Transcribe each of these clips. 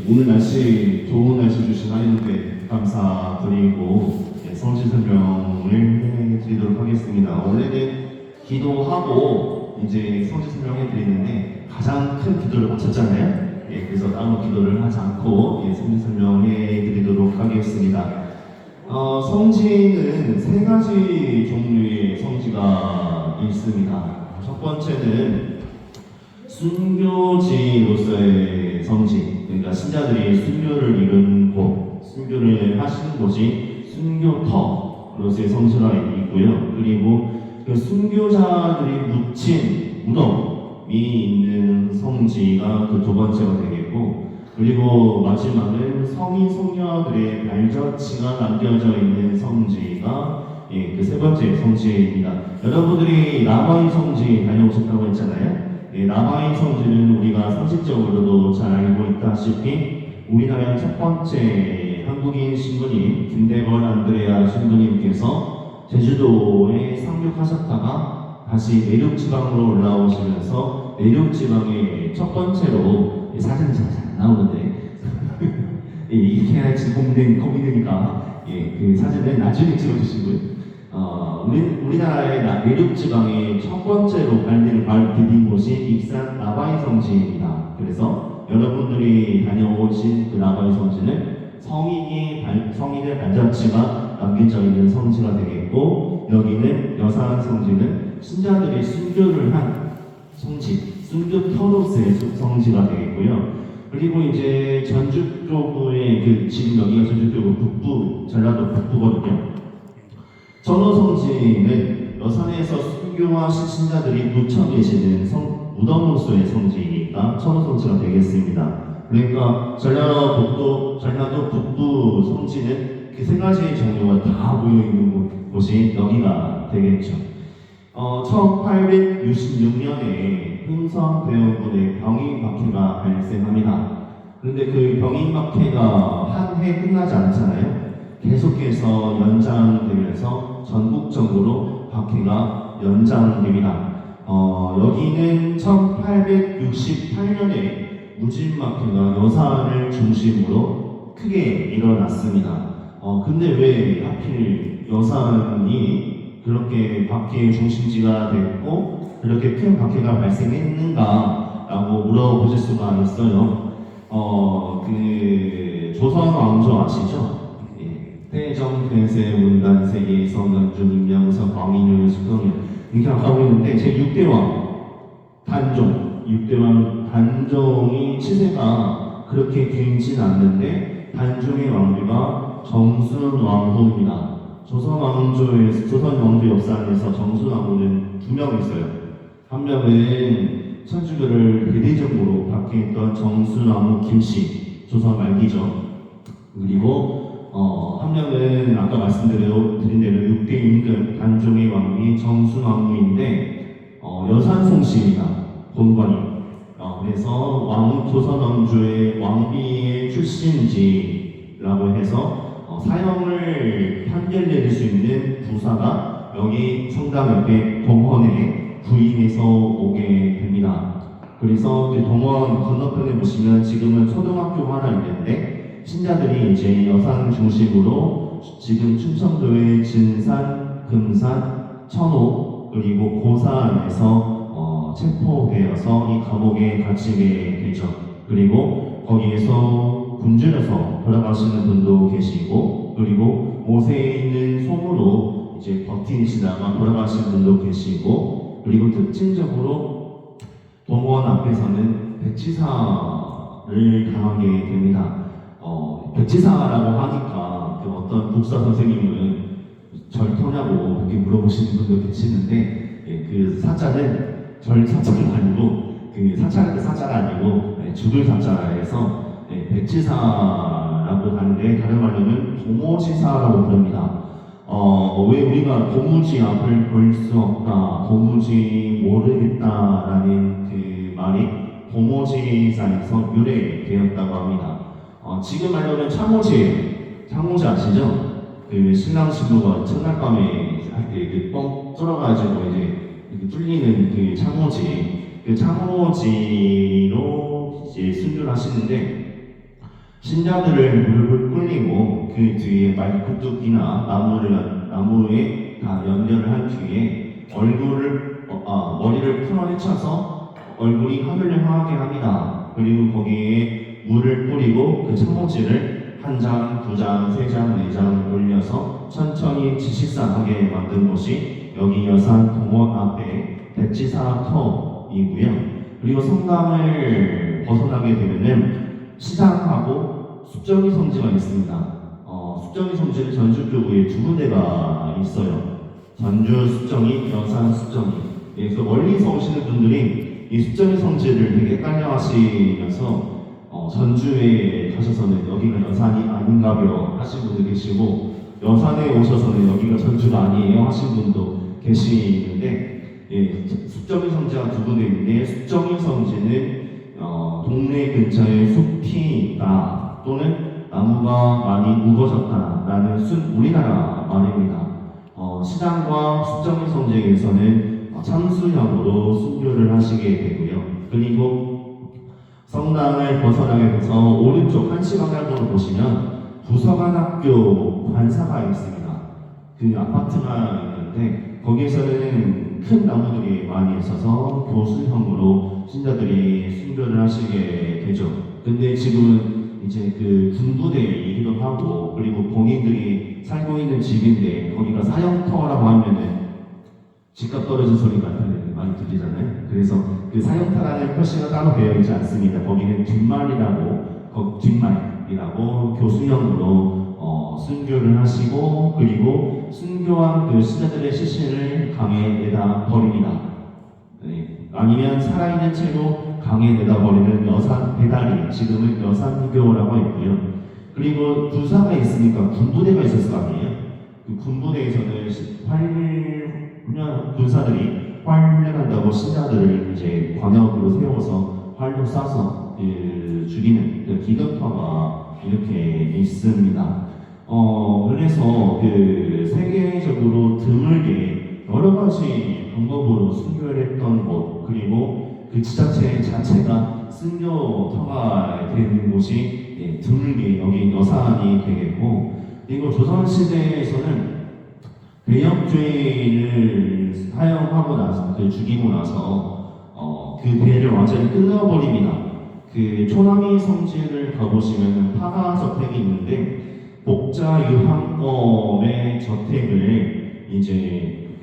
오늘 날씨, 좋은 날씨 주신 하나님께 감사드리고 성지 설명을 해드리도록 하겠습니다. 원래는 기도하고 이제 성지 설명해 드리는데 가장 큰 기도를 마쳤잖아요. 그래서 따로 기도를 하지 않고 성지 설명해 드리도록 하겠습니다. 성지는 세 가지 종류의 성지가 있습니다. 첫 번째는 순교지로서의 성지, 그러니까 신자들이 순교를 이룬 곳, 순교를 하시는 곳이 순교터로서의 성지가 있고요. 그리고 그 순교자들이 묻힌 무덤이 있는 성지가 그 두 번째가 되겠고, 그리고 마지막은 성인 성녀들의 발자취가 남겨져 있는 성지가 그 세 번째 성지입니다. 여러분들이 라마인 성지 다녀오셨다고 했잖아요. 라마인 성지는 우리가 상식적으로도 잘 알고 있다시피 우리나라의 첫 번째 한국인 신부님 김대건 안드레아 신부님께서 제주도에 상륙하셨다가 다시 내륙지방으로 올라오시면서 내륙지방의 첫 번째로 사진이 잘 안 나오는데 이렇게 해야지 고민되니까 그 사진을 나중에 찍어주시고요. 우리나라의 내륙지방의 첫 번째로 발디딜 곳이 익산 라바이 성지입니다. 그래서 여러분들이 다녀오신 그 라바이 성지는 성인의 발자취가 남겨져 있는 성지가 되겠고, 여기는 여산 성지는 신자들이 순교를 한 성지, 순교터로서의 성지가 되겠고요. 그리고 이제 전주 쪽의 지금 여기가 전주 쪽 북부, 전라도 북부거든요. 전호성지는 여산에서 순교하신 신자들이 묻혀 계시는 무덤으로서의 성지이니까 전호성지가 되겠습니다. 그러니까 전라도 북부 성지는 그 세 가지의 종류가 다 모여있는 곳이 여기가 되겠죠. 1866년에 흥선대원군의 병인박해가 발생합니다. 그런데 그 병인박해가 한 해 끝나지 않잖아요. 계속해서 연장되면서 전국적으로 박해가 연장됩니다. 여기는 1868년에 무진박해가 여산을 중심으로 크게 일어났습니다. 근데 왜 하필 여산이 그렇게 박해의 중심지가 됐고 그렇게 큰 박해가 발생했는가 라고 물어보실 수가 있어요. 그 조선 왕조 아시죠? 태정, 대세, 문단세, 예성, 연중, 임명서, 광인율, 수성현 이렇게 나가고 있는데 제 6대왕 단종이 치세가 그렇게 길진 않는데 단종의 왕비가 정순왕후입니다. 조선 왕조 역사 안에서 정순왕후는 2명 있어요. 한 명은 천주교를 대대적으로 박해했던 정순왕후 김씨, 조선 말기죠. 그리고 한 명은 아까 말씀드린 대로 6대 임금 단종의 왕비 정순왕후인데 여산송씨입니다. 본관이. 그래서 조선 왕조의 왕비의 출신지라고 해서 사형을 판결 내릴 수 있는 부사가 여기 성당 옆에 동원에 구임해서 오게 됩니다. 그래서 그 동원 건너편에 보시면 지금은 초등학교가 하나 있는데 신자들이 이제 여산 중심으로 지금 충청도의 진산, 금산, 천호 그리고 고산에서 체포되어서 이 감옥에 갇히게 되죠. 그리고 거기에서 굶주려서 돌아가시는 분도 계시고, 그리고 못에 있는 솜으로 이제 버티시다가 돌아가시는 분도 계시고, 그리고 특징적으로 동원 앞에서는 백지사 당하게 됩니다. 백지사라고 하니까 그 어떤 국사 선생님은 절터냐고 그렇게 물어보시는 분도 계시는데, 예, 그 사자는 절 사자가 아니고 그 사자가 아니고 죽을 사자에서 백지사라고 하는데 다른 말로는 도무지사라고 부릅니다. 왜 우리가 도무지 앞을 볼 수 없다, 도무지 모르겠다라는 그 말이 도무지사에서 유래되었다고 합니다. 지금 말로는 창호지 아시죠? 그 신랑 신부가 첫날 밤에 할 때 그 뻥 뚫어가지고 이제 이렇게 뚫리는 그 창호지로 이제 순교를 하시는데, 신자들을 무릎을 꿇리고 그 뒤에 말구뚝이나 나무에 다 연결을 한 뒤에 머리를 풀어헤쳐서 얼굴이 하늘을 향하게 합니다. 그리고 거기에 물을 뿌리고 그 창호지를 한 장, 두 장, 세 장, 네 장 올려서 천천히 지식사하게 만든 곳이 여기 여산 동원 앞에 백지사터이고요. 그리고 성당을 벗어나게 되면은 시장하고 숫정이 성지가 있습니다. 숫정이 성지는 전주 교구에 두 군데가 있어요. 전주 숫정이, 여산 숫정이. 그래서 멀리서 오시는 분들이 이 숫정이 성지를 되게 헷갈려 하시면서 전주에 가셔서는 여기가 여산이 아닌가벼 하신 분도 계시고, 여산에 오셔서는 여기가 전주가 아니에요 하신 분도 계시는데, 예, 숫정이 성지가 두 군데 있는데, 숫정이 성지는 동네 근처에 숲이 있다 또는 나무가 많이 우거졌다라는 우리나라 말입니다. 시장과 숫정이 성지에서는 참수형으로 순교를 하시게 되고요. 그리고 성당을 벗어나게 돼서 오른쪽 한시 방향으로 보시면 부서관학교 관사가 있습니다. 그 아파트가 있는데 거기에서는 큰 나무들이 많이 있어서 교수형으로 신자들이 순교를 하시게 되죠. 근데 지금은 이제 그 군부대이기도 하고, 그리고 본인들이 살고 있는 집인데 거기가 사형터라고 하면은 집값 떨어진 소리가 많이 들리잖아요. 그래서 그 사형터라는 표시가 따로 되어 있지 않습니다. 거기는 뒷말이라고 교수형으로 순교를 하시고, 그리고 순교한 그 신자들의 시신을 강에 내다 버립니다. 네. 아니면 살아있는 채로 강에 내다 버리는 여산 배다리, 지금은 여산교라고 있고요. 그리고 군사가 있으니까 군부대가 있었을 거 아니에요. 그 군부대에서는 군사들이 활 훈련한다고 신자들을 이제 광역으로 세워서 활로 쏴서 죽이는 그 기근터가 이렇게 있습니다. 그래서 그 세계적으로 드물게 여러 가지 방법으로 순교를 했던 곳, 그리고 그 지자체 자체가 순교터가 되는 곳이 드물게 여기 여산이 되겠고, 그리고 조선시대에서는 배역죄를 사용하고 나서, 죽이고 나서 그 배를 완전히 끊어버립니다. 그 초남이 성지를 가보시면 파가 저택이 있는데, 복자 유황검의 저택을 이제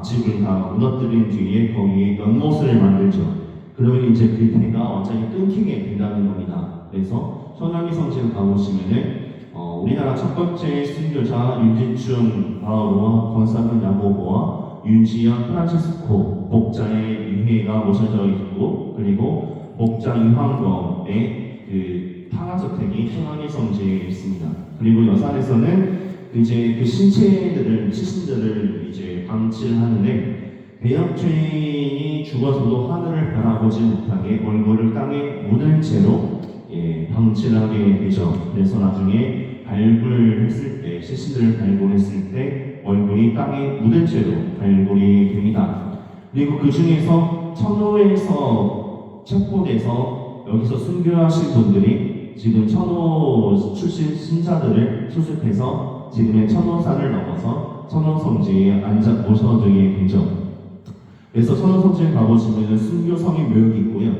집을 다 무너뜨린 뒤에 거기에 연못을 만들죠. 그러면 이제 그 배가 완전히 끊기게 된다는 겁니다. 그래서 초남이 성지를 가보시면은 우리나라 첫 번째 순교자 윤진충 바오와 권사근 야고보와 윤지연 프란치스코 복자의 유해가 모셔져 있고, 그리고 복자 유황검의 그 타가저택이 초남이 성지에 있습니다. 그리고 여산에서는 이제 그 시신들을 이제 방치를 하는데, 배역죄인이 죽어서도 하늘을 바라보지 못하게 얼굴을 땅에 묻은 채로 방치를 하게 되죠. 그래서 나중에 발굴했을 때, 시신들을 발굴했을 때 얼굴이 땅에 묻은 채로 발굴이 됩니다. 그리고 그 중에서 천호에서 체포돼서 여기서 순교하신 분들이 지금 천호 출신 신자들을 수습해서 지금의 천호산을 넘어서 천호성지에 모셔두게 되죠. 그래서 천호성지에 가보시면 순교성의 묘역이 있고요.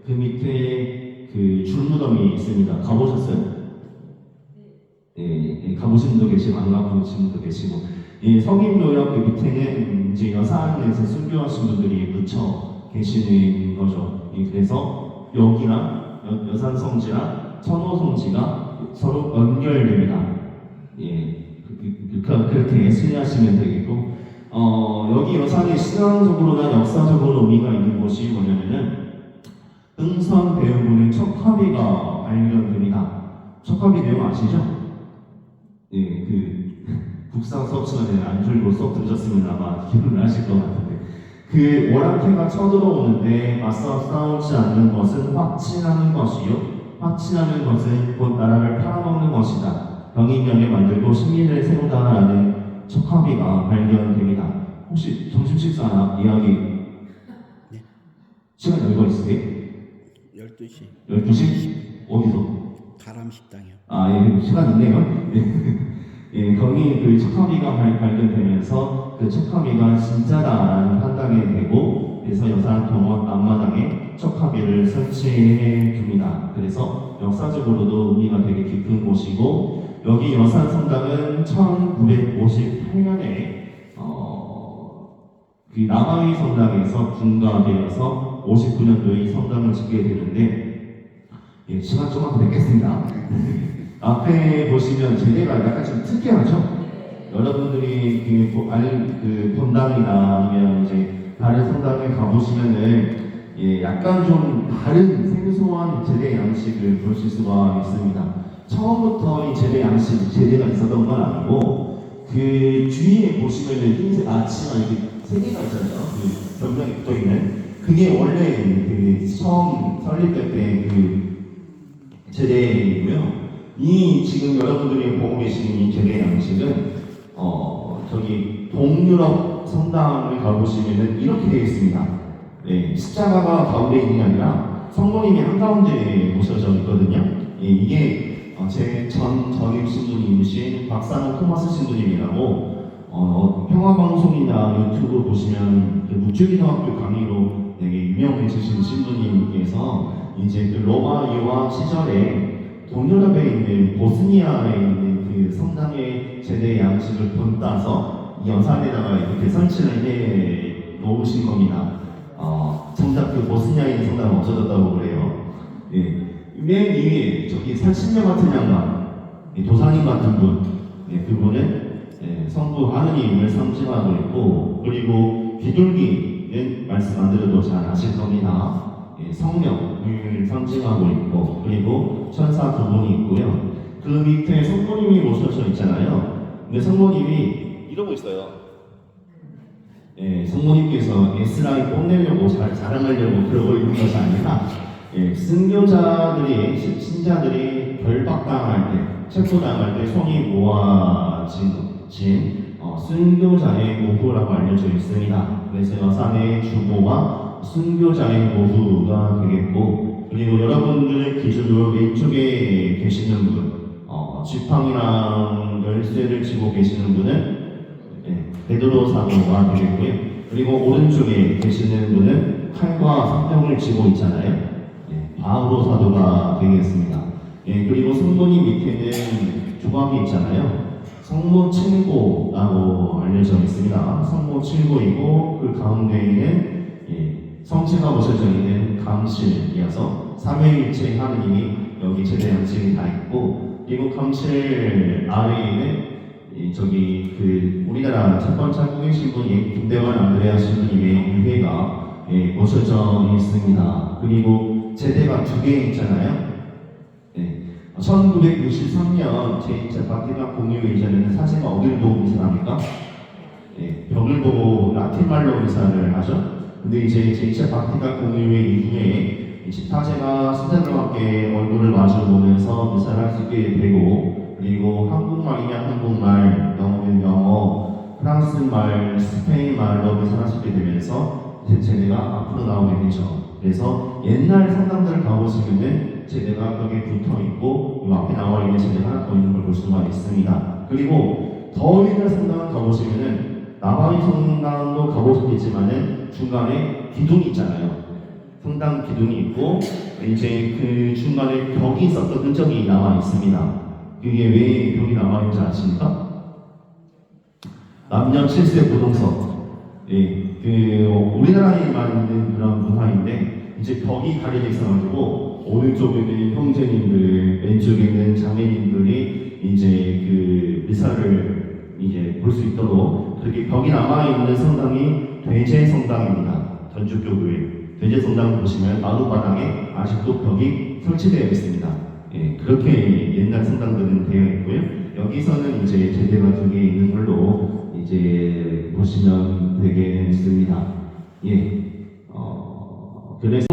그 밑에 그 줄무덤이 있습니다. 가보셨어요? 네, 가보신 분도 계시고 안 가보신 분도 계시고, 성인묘역 그 밑에는 이제 여산에서 순교하신 분들이 묻혀 계시는 거죠. 그래서 여기랑 여산 성지랑 천호 성지가 서로 연결됩니다. 예, 그렇게 순리하시면 되겠고, 여기 여산이 신앙적으로나 역사적으로 의미가 있는 곳이 뭐냐면은 흥선 대흥군의 척화비가 발견됩니다. 척화비 내용 아시죠? 예, 국상 수업 시간에 안 졸고 수업 들으셨으면 아마 기억을 하실 것 같은데, 그 오랑캐가 쳐들어오는데 맞서 싸우지 않는 것은 확신하는 것이요, 확신하는 것은 곧 나라를 팔아먹는 것이다. 병인명에 만들고 식민을 세우다라는 척화비가 발견됩니다. 혹시 점심 식사 이야기 네. 시간 여유가 있으세요? 12시 12시? 어디서? 가람식당이요. 예, 시간 있네요. 예, 거기 그 척화비가 발견되면서 그 척화비가 진짜다라는 판단이 되고, 그래서 여산 병원 앞마당에 척화비를 설치해 줍니다. 그래서 역사적으로도 의미가 되게 깊은 곳이고, 여기 여산 성당은 1958년에 그 남아위 성당에서 분가되어서 59년도에 이 성당을 짓게 되는데, 예, 시간 조금 됐겠습니다. 앞에 보시면 제대가 약간 좀 특이하죠? 여러분들이 그 본당이나 아니면 이제 다른 성당에 가보시면은, 예, 약간 좀 다른 생소한 제대 양식을 보실 수가 있습니다. 처음부터 이 제대 양식, 제대가 있었던 건 아니고, 그 주위에 보시면은 흰색 아치가 이렇게 세 개가 있잖아요. 그 벽면에 붙어 있는. 그게 원래 그 처음 설립될 때 그 제대이고요. 이 지금 여러분들이 보고 계시는 이 제대 양식은 저기 동유럽 성당을 가보시면은 이렇게 되어 있습니다. 네, 십자가가 가운데 있는 게 아니라 성모님이 한가운데 모셔져 있거든요. 예, 이게 제 전임 신부님이신 박상호 토마스 신부님이라고, 평화방송이나 유튜브 보시면 묵주기도학교 강의로 되게 유명해지신 신부님께서 이제 그 로마 시절에 동유럽에 있는 보스니아에 있는 그 성당의 제대 양식을 본따서 여산에다가 이렇게 설치를 해 놓으신 겁니다. 정작 그 보스니아에 있는 성당은 없어졌다고 그래요. 예. 맨 위에 저기 산신령 같은 양반, 도사님 같은 분, 그분은 성부 하느님을 상징하고 있고, 그리고 비둘기는 말씀 안 드려도 잘 아실 겁니다. 성령을 상징하고 있고, 그리고 천사 두 분이 있고요. 그 밑에 성모님이 모셔져 있잖아요. 근데 성모님이 이러고 있어요. 성모님께서 S라인 뽐내려고 자랑하려고 그러고 있는 것이 아니라, 순교자들이, 신자들이 결박당할 때, 체포당할 때 손이 모아진 순교자의 모후라고 알려져 있습니다. 그래서 여산의 주보가 순교자의 모후가 되겠고, 그리고 여러분들 기준으로 왼쪽에 계시는 분, 지팡이랑 열쇠를 쥐고 계시는 분은 베드로 사도가 되겠고요. 그리고 오른쪽에 계시는 분은 칼과 성경을 쥐고 있잖아요. 바울로 사도가 되겠습니다. 그리고 성모님 밑에는 조각이 있잖아요. 성모 칠고라고 알려져 있습니다. 성모 칠고이고, 그 가운데에는 성체가 모셔져 있는 감실이어서 삼위일체 하느님이 여기 제대 양식이 다 있고, 그리고 감실 아래에는 저기 그 우리나라 첫 번째 한국인 신부님 김대환 안드레아 신부님의 유해가 모셔져 있습니다. 그리고 제대가 두 개 있잖아요. 1963년 제2차 바티칸 공유회 이전에는 사제가 어디를 보고 이사합니까? 벽을 보고 라틴 말로 이사를 하죠. 근데 이제 제2차 바티칸 공유회 이후에 이제 사제가 신자들과 함께 얼굴을 마주보면서 이사를 할 수 있게 되고, 그리고 한국말이면 한국말, 영어면 영어, 프랑스말, 스페인말로 이사를 할 수 있게 되면서 이제 제대가 앞으로 나오게 되죠. 그래서 옛날 성당들을 가보시면은 제대가 벽에 붙어 있고, 이 앞에 나와 있는 제대가 하나 더 있는 걸 볼 수가 있습니다. 그리고 더 옛날 성당을 가보시면은 남아위 성당도 가보셨겠지만은 중간에 기둥이 있잖아요. 성당 기둥이 있고, 이제 그 중간에 벽이 있었던 흔적이 남아 있습니다. 그게 왜 벽이 남아 있는지 아십니까? 남녀 7세 부동석. 그 우리나라에만 있는 그런 문화인데, 이제 벽이 가려져 있어가지고 오른쪽에는 형제님들, 왼쪽에는 자매님들이 이제 그 미사를 이제 볼 수 있도록 그렇게 벽이 남아 있는 성당이 돼제 성당입니다. 전주교구에 돼제 성당 보시면 마루바닥에 아직도 벽이 설치되어 있습니다. 예, 그렇게 옛날 성당들은 되어 있고요. 여기서는 이제 제대가 두 개 있는 걸로 이제 보시면 되겠습니다. 예, 그래서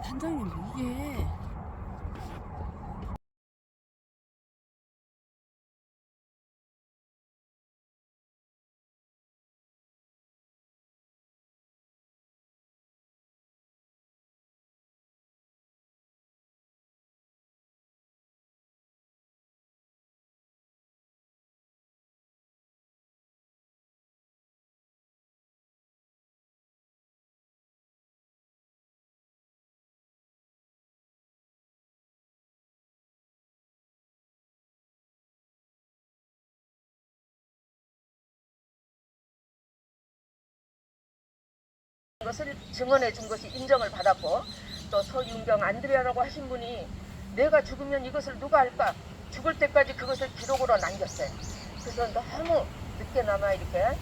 단장님 이게 것을 증언해 준 것이 인정을 받았고, 또 서윤경 안드레아라고 하신 분이 내가 죽으면 이것을 누가 할까, 죽을 때까지 그것을 기록으로 남겼어요. 그래서 너무 늦게나마 이렇게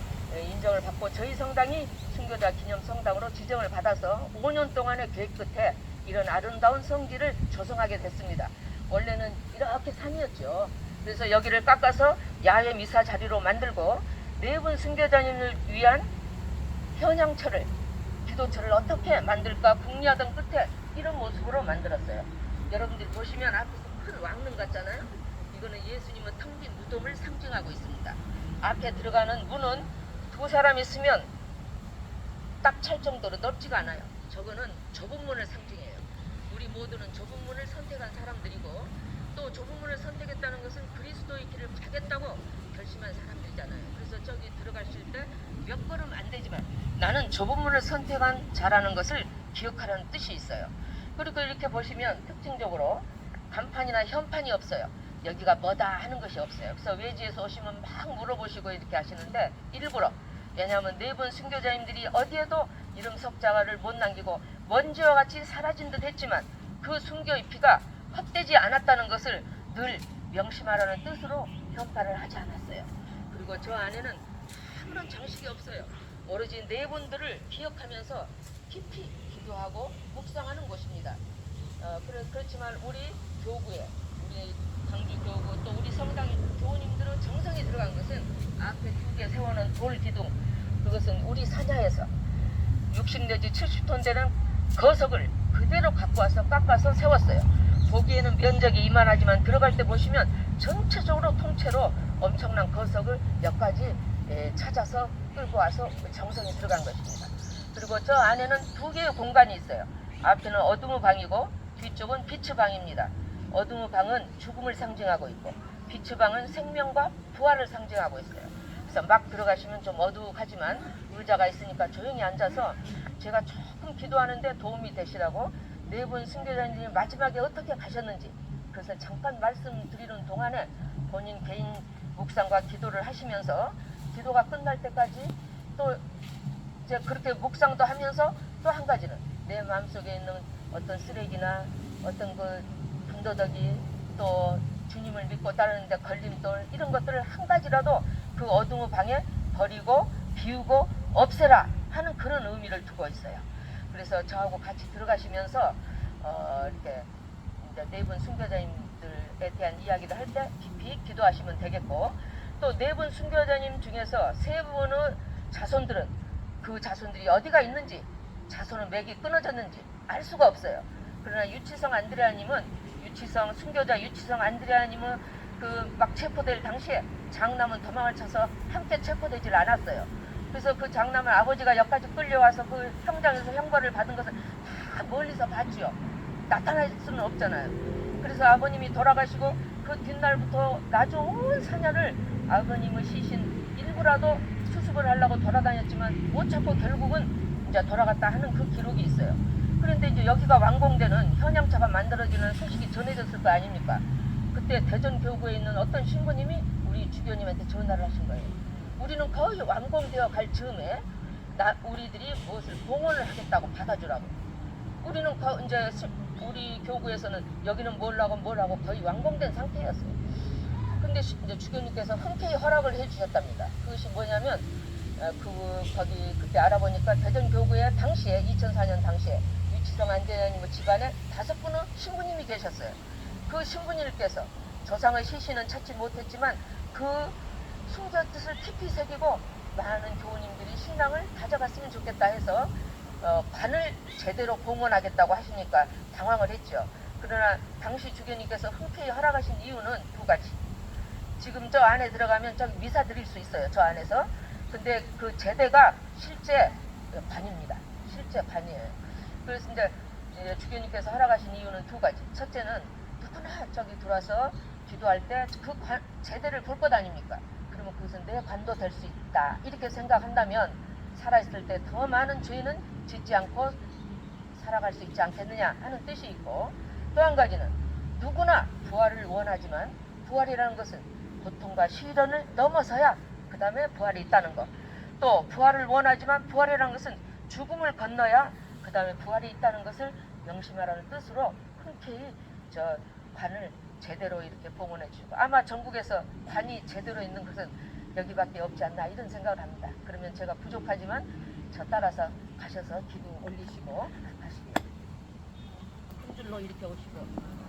인정을 받고 저희 성당이 순교자 기념 성당으로 지정을 받아서 5년 동안의 계획 끝에 이런 아름다운 성기를 조성하게 됐습니다. 원래는 이렇게 산이었죠. 그래서 여기를 깎아서 야외 미사 자리로 만들고 네 분 순교자님을 위한 현양처를, 기도처를 어떻게 만들까 궁리하던 끝에 이런 모습으로 만들었어요. 여러분들이 보시면 앞에서 큰 왕릉 같잖아요. 이거는 예수님의 텅 빈 무덤을 상징하고 있습니다. 앞에 들어가는 문은 두 사람이 있으면 딱 찰 정도로 넓지가 않아요. 저거는 좁은 문을 상징해요. 우리 모두는 좁은 문을 선택한 사람들이고, 또 좁은 문을 선택했다는 것은 그리스도의 길을 가겠다고 결심한 사람들이잖아요. 그래서 저기 들어가실 때 몇 걸음 안 되지만 나는 좁은 문을 선택한 자라는 것을 기억하라는 뜻이 있어요. 그리고 이렇게 보시면 특징적으로 간판이나 현판이 없어요. 여기가 뭐다 하는 것이 없어요. 그래서 외지에서 오시면 막 물어보시고 이렇게 하시는데, 일부러, 왜냐하면 네 분 순교자님들이 어디에도 이름 석자를 못 남기고 먼지와 같이 사라진 듯 했지만 그 순교의 피가 헛되지 않았다는 것을 늘 명심하라는 뜻으로 현판을 하지 않았어요. 그리고 저 안에는 아무런 장식이 없어요. 오로지 네 분들을 기억하면서 깊이 기도하고 묵상하는 곳입니다. 그렇지만 우리 교구에, 우리 광주 교구, 또 우리 성당 교우님들은 정성이 들어간 것은 앞에 두개 세워놓은 돌 기둥, 그것은 우리 사냐에서 60 내지 70톤 되는 거석을 그대로 갖고 와서 깎아서 세웠어요. 보기에는 면적이 이만하지만 들어갈 때 보시면 전체적으로 통째로 엄청난 거석을 몇 가지 찾아서 끌고 와서 정성이 들어간 것입니다. 그리고 저 안에는 두 개의 공간이 있어요. 앞에는 어둠의 방이고 뒤쪽은 빛의 방입니다. 어둠의 방은 죽음을 상징하고 있고 빛의 방은 생명과 부활을 상징하고 있어요. 그래서 막 들어가시면 좀 어두하지만 의자가 있으니까 조용히 앉아서 제가 조금 기도하는데 도움이 되시라고 네 분 순교자님이 마지막에 어떻게 가셨는지, 그래서 잠깐 말씀드리는 동안에 본인 개인 묵상과 기도를 하시면서 기도가 끝날 때까지 또 이제 그렇게 묵상도 하면서 또 한 가지는 내 마음속에 있는 어떤 쓰레기나 어떤 그 군더더기 또 주님을 믿고 따르는데 걸림돌 이런 것들을 한 가지라도 그 어둠의 방에 버리고 비우고 없애라 하는 그런 의미를 두고 있어요. 그래서 저하고 같이 들어가시면서 이렇게 이제 네 분 순교자님들에 대한 이야기를 할 때 깊이 기도하시면 되겠고, 또 네 분 순교자님 중에서 세 분의 자손들은 그 자손들이 어디가 있는지, 자손은 맥이 끊어졌는지 알 수가 없어요. 그러나 유치성 안드레아님은 순교자 유치성 안드레아님은 그 막 체포될 당시에 장남은 도망을 쳐서 함께 체포되질 않았어요. 그래서 그 장남은 아버지가 여기까지 끌려와서 그 형장에서 형벌을 받은 것을 다 멀리서 봤지요. 나타날 수는 없잖아요. 그래서 아버님이 돌아가시고 그 뒷날부터 나주 온 사냐를 아버님의 시신 일부라도 수습을 하려고 돌아다녔지만 못 찾고 결국은 이제 돌아갔다 하는 그 기록이 있어요. 그런데 이제 여기가 완공되는 현양차가 만들어지는 소식이 전해졌을 거 아닙니까? 그때 대전 교구에 있는 어떤 신부님이 우리 주교님한테 전화를 하신 거예요. 우리는 거의 완공되어 갈 즈음에 우리들이 무엇을 봉헌을 하겠다고 받아주라고. 우리는 이제 우리 교구에서는 여기는 뭘 하고 거의 완공된 상태였어요. 근데 이제 주교님께서 흔쾌히 허락을 해주셨답니다. 그것이 뭐냐면 거기 그때 알아보니까 대전 교구에 당시에 2004년 당시에 유치성 안대장님 집안에 5분의 신부님이 계셨어요. 그 신부님께서 조상의 시신은 찾지 못했지만 그 순교 뜻을 깊이 새기고 많은 교우님들이 신앙을 가져갔으면 좋겠다 해서 관을 제대로 봉헌하겠다고 하시니까 당황을 했죠. 그러나 당시 주교님께서 흔쾌히 허락하신 이유는 2가지. 지금 저 안에 들어가면 저기 미사 드릴 수 있어요. 저 안에서. 근데 그 제대가 실제 관입니다. 실제 관이에요. 그래서 이제 주교님께서 허락하신 이유는 2가지. 첫째는 누구나 저기 들어와서 기도할 때 그 제대를 볼 것 아닙니까? 그러면 그것은 내 관도 될 수 있다. 이렇게 생각한다면 살아있을 때 더 많은 죄는 짓지 않고 살아갈 수 있지 않겠느냐 하는 뜻이 있고, 또 한 가지는 누구나 부활을 원하지만 부활이라는 것은 고통과 시련을 넘어서야 그 다음에 부활이 있다는 것. 또 부활을 원하지만 부활이라는 것은 죽음을 건너야 그 다음에 부활이 있다는 것을 명심하라는 뜻으로 흔쾌히 저 관을 제대로 이렇게 봉헌해 주고, 아마 전국에서 관이 제대로 있는 것은 여기밖에 없지 않나 이런 생각을 합니다. 그러면 제가 부족하지만 저 따라서 가셔서 기도 올리시고 가시게요. 한 줄로 이렇게 오시고.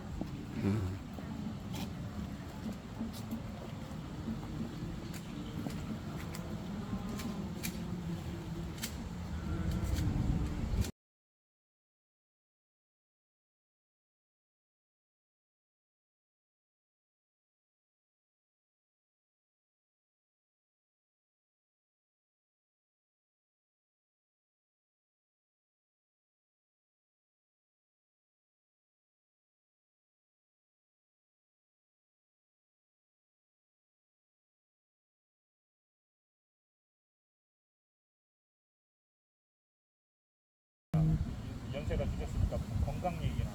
연세가 드셨으니까 건강 얘기나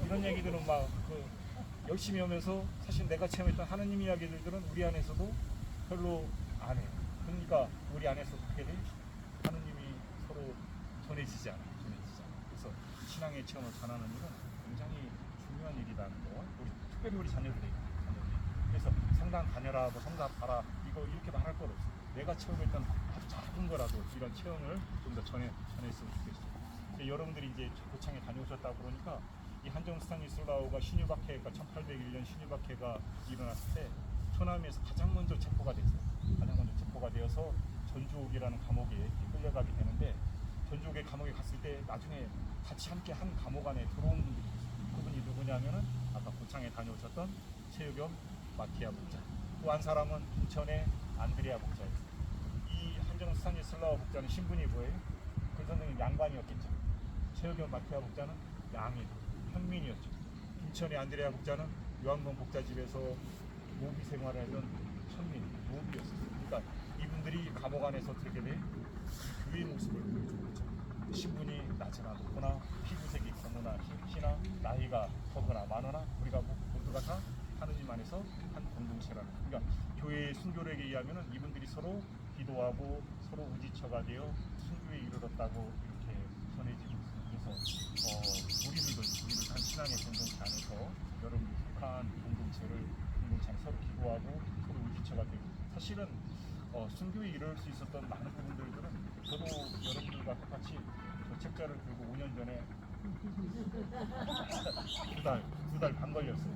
이런 얘기들은 막 열심히 하면서 사실 내가 체험했던 하느님 이야기들은 우리 안에서도 별로 안 해요. 그러니까 우리 안에서 어떻게 돼? 하느님이 서로 전해지지 않아. 그래서 신앙의 체험을 전하는 일은 굉장히 중요한 일이라는 거. 특별히 우리 자녀들이. 그래서 성당 다녀라, 뭐 성당 봐라, 이거 이렇게 말할 것 없어. 내가 체험했던 아주 작은 거라도 이런 체험을 좀 더 전했으면 좋겠어요. 여러분들이 이제 고창에 다녀오셨다고 그러니까 이 한정 스타니슬라우가 신유박해가 1801년 신유박해가 일어났을 때 초남에서 가장 먼저 체포가 됐어요. 가장 먼저 체포가 되어서 전주옥이라는 감옥에 끌려가게 되는데, 전주옥의 감옥에 갔을 때 나중에 같이 함께 한 감옥 안에 들어온 분들이 있어요. 그분이 누구냐면은 아까 고창에 다녀오셨던 최유겸 마티아 목자, 또 한 사람은 인천의 안드레아 목자였어요. 이 한정 스타니슬라우 목자는 신분이 뭐예요? 그 선생님 양반이었겠죠. 최유겸 마티아 목자는 양인, 현민이었죠. 인천의 안드레아 목자는 요한번 목자집에서 모비 생활을 하던 현민, 모비였어요. 그러니까 이분들이 감옥 안에서 어떻게 돼? 교회의 모습을 보여주고 있죠. 신분이 낮으나 높거나 피부색이 검으나 희나 나이가 적거나 많으나 우리가 모두가 다 하느님 안에서 한 공동체라는. 그러니까 교회의 순교력에 의하면 이분들이 서로 기도하고 서로 우지처가 되어 순교에 이르렀다고 이렇게 전해지고 있습니다. 그래서 위해서 우리를 한 신앙의 공동체 안에서 여러분들 속한 공동체 안에 서로 기도하고 서로 의지처가 되고 사실은 순교에 이룰 수 있었던 많은 부분들은 저도 여러분들과 똑같이 저 책자를 들고 5년 전에 두 달 반 걸렸어요.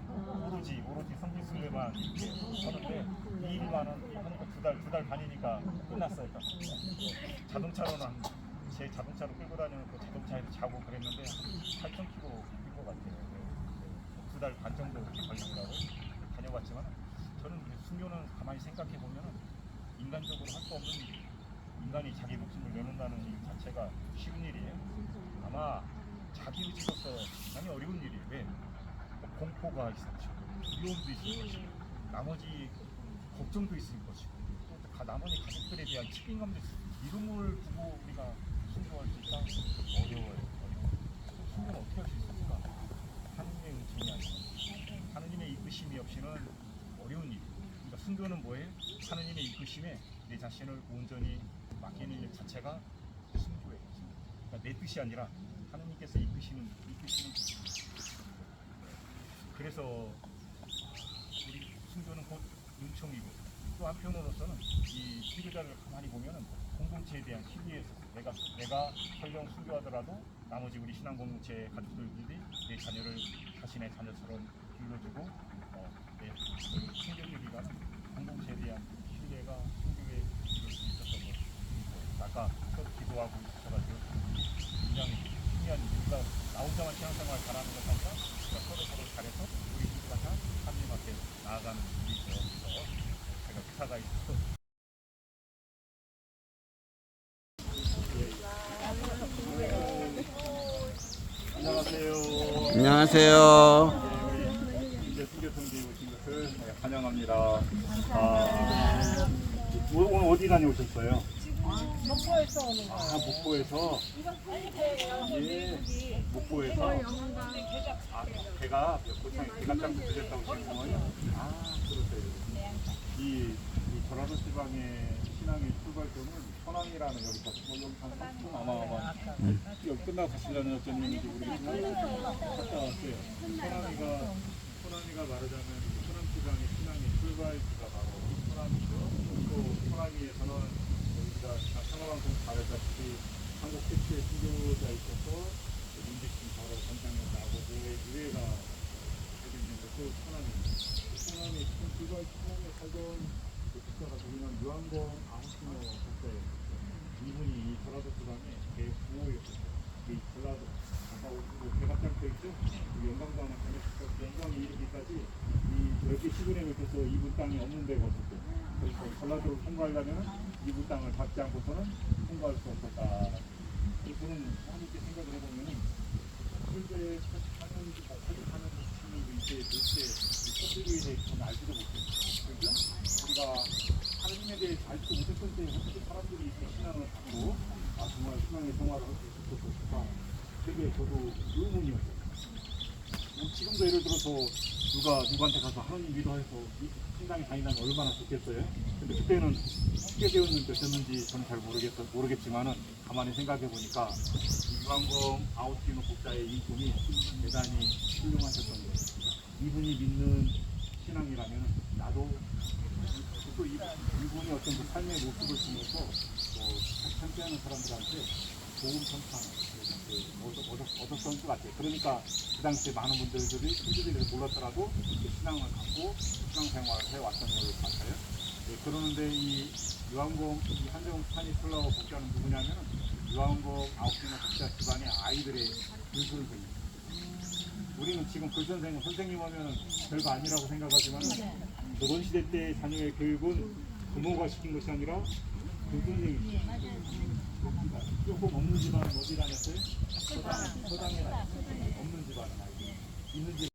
오로지 성지 순례만 이렇게 하는데 이 일만은 하니까 두 달 반이니까 끝났어요. 자동차로는 제 자동차로 끌고 다니는 그 자동차에서 자고 그랬는데 8,000km 뛴 것 같아요. 두 달 반 정도 이렇게 걸리더라고요. 다녀봤지만 저는 순교는 가만히 생각해 보면은 인간적으로 할 수 없는 인간이 자기 목숨을 내놓는다는 일 자체가 쉬운 일이에요. 아마 자기 의지로서 많이 어려운 일이에요. 왜? 공포가 있을 것이고 두려움도 있을 것이고 나머지 걱정도 있을 것이고 또 나머지 가족들에 대한 책임감도 있을 것이고 이름을 두고 우리가 순교할 수 있다? 어려워요. 순교는 어떻게 할 수 있습니까? 하느님의 은총이 아니면 하느님의 이끄심이 없이는 어려운 일이에요. 그러니까 순교는 뭐예요? 하느님의 이끄심에 내 자신을 온전히 맡기는 일 자체가 순교예요. 그러니까 내 뜻이 아니라 하느님께서 이끄시는 그래서 우리 순교는 곧 은총이고 또 한편으로서는 이 피그자를 가만히 보면은 공동체에 대한 신뢰에서 내가 설령 순교하더라도 나머지 우리 신앙 공동체 가족들끼리 내 자녀를 자신의 자녀처럼 길러주고 내 순교기가 공동체에 대한 신뢰가 순교에 이룰 수 있었던 것. 아까 서로 기도하고 있어가지고 굉장히 중요한 우리가 나 혼자만 신앙생활 잘하는 것 아니라 우리가 서로 잘해서 우리 모두가 다 하나님 앞에 나아가는 일이 되어서 제가 기사가 있어서 안녕하세요. 안녕하세요. 이제 순교통지에 오신 것을 환영합니다. 오늘 어디 다녀오셨어요? 목포에서 오는 거. 목포에서. 예, 목포에서. 배가 배가짱 드셨다고 하시는 거예요? 그러세요. 이 전라도 지방의 신앙의 출발점은 천왕이라는 여기서 여기 한 아마 여기 끝나고 가시려는 어쩐지 모르겠지만 갔다 왔어요. 천왕이가 말하자면 천왕 지방의 신앙의 출발지가 바로 천왕이죠. 또 천왕위에서는 우리가 상하방송 잘했다시피 한국 최초의 순교자 있어서 문제심 바로 권장력 나오고 유해가 되게 있는 것도 천왕입니다. 천왕의 천왕에 살던 국가가 저기는 유한권 아우스노 국가예요. 이분이 이 전라도 지방에 대구호였어요. 이 전라도 대갑장터 있죠? 영광도 하나 다녔을 때 영광이 이르기까지 이 10개 시군에 밑에서 이분 땅이 없는 데가 없었고 그래서 전라도를 통과하려면 이분 땅을 받지 않고서는 통과할 수 없었다. 저는 하나님께 생각을 해보면 설교에 사직하는 시민이 도대체 설교에 대해서는 알지도 못해요. 그죠? 우리가 하나님에 대해 알지도 못했을 때 어떻게 사람들이 이렇게 신앙을 갖고 정말 신앙의 생활을 할 수 있었을까? 되게 저도 의문이었어요. 지금도 예를 들어서 누구한테 가서 하나님 믿어해서 신당에 다니면 얼마나 좋겠어요? 근데 그때는 쉽게 되었는지 저는 잘 모르겠지만은 가만히 생각해 보니까 유한검 아우스티노 국자의 이분이 대단히 훌륭하셨던 거예요. 이분이 믿는 신앙이라면 나도 또 이분이 어떤 그 삶의 모습을 통해서 참여하는 사람들한테 좋은 평판을 얻었던 것 같아요. 그러니까 그 당시에 많은 분들이 신주들이 몰랐더라도 신앙을 갖고 신앙생활을 해왔던 걸로 같아요. 네, 그러는데 이 유한검 한정 스타니슬라우 국자는 누구냐면은 유한검 아홉시나 국자 집안의 아이들의 글선생님. 우리는 지금 선생님 하면은 별거 아니라고 생각하지만 조선시대 때 자녀의 교육은 부모가 시킨 것이 아니라 글선생님. 조금 없는 집안은 어디 다녔어요? 서당에 다녔어요. 없는 집안은 아니고 있는 집안